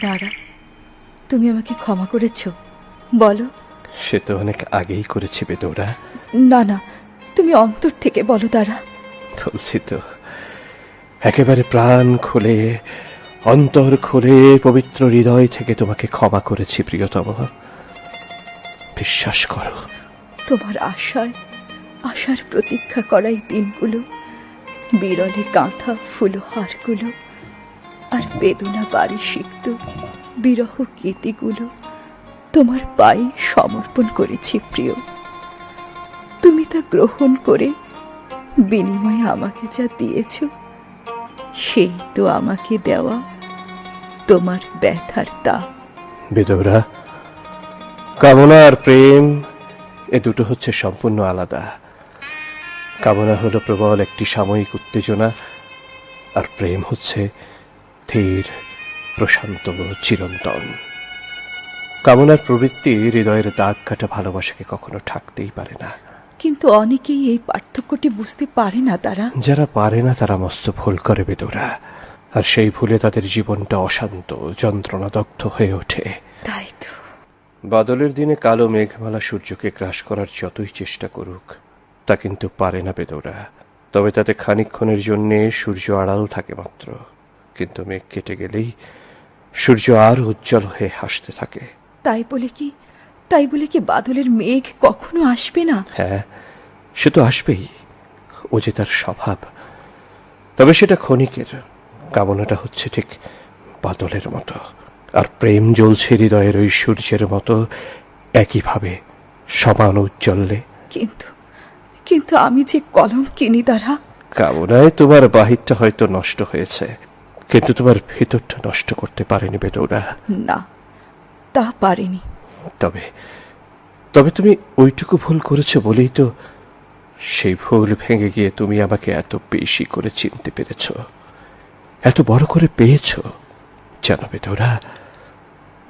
দাঁড়া, তুমি আমাকে ক্ষমা করেছ? বলো। সে তো অনেক আগেই করেছি বেদৌরা। না না, তুমি অন্তর থেকে বলো দাঁড়া। বলছি তো, একেবারে প্রাণ খুলে, অন্তর খুলে, পবিত্র হৃদয় থেকে তোমাকে ক্ষমা করেছি প্রিয়তম। বিশ্বাস করো। তোমার আশার প্রতীক্ষা করাই দিনগুলো, বিরলে কাঁথা ফুলহারগুলো, আর বেদনা বাড়ি শিখত বিরহ গীতিগুলো তোমার পায়ে সমর্পণ করেছি প্রিয়। তুমি তা গ্রহণ করে বিনিময়ে আমাকে যা দিয়েছ, সেই তো আমাকে দেওয়া তোমার ব্যথার দাম। বেদৌরা, কামনা আর প্রেম এ দুটো হচ্ছে সম্পূর্ণ আলাদা। কামনা হলো প্রবল একটি সাময়িক উত্তেজনা, আর প্রেম হচ্ছে ধীর, প্রশান্ত, চিরন্তন। কামনার প্রবৃত্তি হৃদয়ের দাগ কাটা ভালোবাসাকে কখনো ঠেকতেই পারে না। কিন্তু অনেকেই এই পার্থক্যটি বুঝতে পারে না। যারা পারে না তারা মস্ত ভুল করে বেদৌরা, আর সেই ভুলে তাদের জীবনটা অশান্ত, যন্ত্রণাদগ্ধ হয়ে ওঠে। তাই তো। বাদলের দিনে কালো মেঘমালা সূর্যকে গ্রাস করার যতই চেষ্টা করুক, তা কিন্তু পারে না বেদৌরা। তবে তাতে খানিকক্ষণের জন্যে সূর্য আড়াল থাকে মাত্র, কিন্তু মেঘ কেটে গেলেই সূর্য আর উজ্জ্বল হয়ে হাসতে থাকে। তাই বলে কি বাদলের মেঘ কখনো আসবে না? হ্যাঁ, সে তো আসবেই, ও যে তার স্বভাব। তবে সেটা ক্ষণিকের। কামনাটা হচ্ছে ঠিক বাদলের মতো, আর প্রেম জ্বলছে হৃদয়ের ওই সূর্যের মতো, একইভাবে সমান উজ্জ্বলে। কিন্তু আমি যে কলঙ্কিনী দ্বারা। কামনায় তোমার বাহিরটা হয়তো নষ্ট হয়েছে, কিন্তু তোমার ভেতরটা নষ্ট করতে পারেনি বেদৌরা। না, তা পারেনি। তবে তুমি ওইটুকু ভুল করেছো বলেই তো সেই ভুল ভেঙে গিয়ে তুমি আমাকে এত বেশি করে চিনতে পেরেছ, এত বড় করে পেয়েছ। জানো বেদৌরা,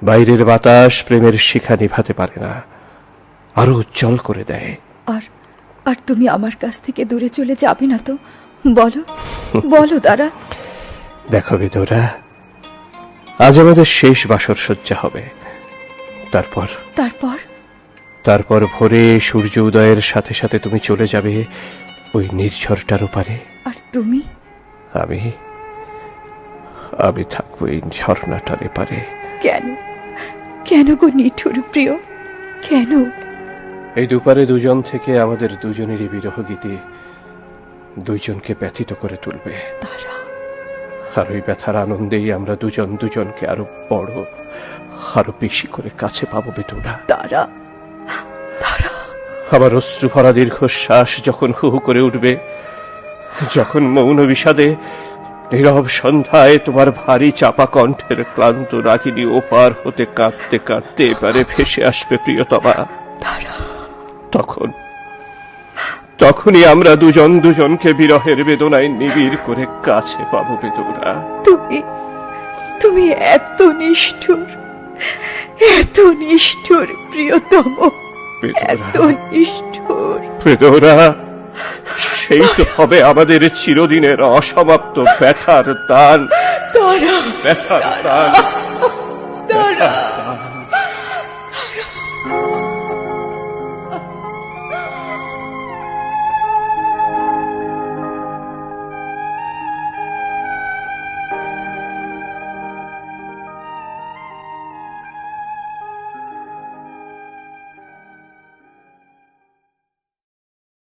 বাইরের বাতাস প্রেমের শিখা নিভাতে পারে না, আরো উজ্জ্বল করে দেয়। আর তুমি আমার কাছ থেকে দূরে চলে যাবে না তো? বলো দাঁড়া। দেখো বেদৌরা, আজ আমাদের শেষ বাসর সজ্জা হবে। তারপর ভোরে সূর্য উদয়ের সাথে সাথে তুমি চলে যাবে ওই নির্ঝরটার ওপারে। আর তুমি? আমি থাকবো এই ঝর্ণাটার এপারে। কেন গো নিঠুর প্রিয়, কেন? এই দুপারে দুজন থেকে আমাদের দুজনেরই বিরহ গীতি দুইজনকে ব্যথিত করে তুলবে। আর ওই ব্যথার আনন্দেই আমরা দুজন দুজনকে আরো বড়, আরো বেশি করে কাছে পাবো বেদৌরা। আবার অশ্রু ভরা দীর্ঘশ্বাস যখন হু হু করে উঠবে, যখন মৌন বিষাদে নীরব সন্ধ্যায় তোমার ভারী চাপা কণ্ঠের ক্লান্ত রাগিনী ওপার হতে কাঁদতে কাঁদতে এবারে ভেসে আসবে প্রিয়তমা, তখনই আমরা দুজন দুজনকে বিরহের বেদনায় নিবিড় করে কাছে পাবো বেদৌরা। তুমি এত নিষ্ঠুর প্রিয়তম, এত নিষ্ঠুর। বেদৌরা, সেই তো হবে আমাদের চিরদিনের অসমাপ্ত ব্যথার দান। দাঁড়া।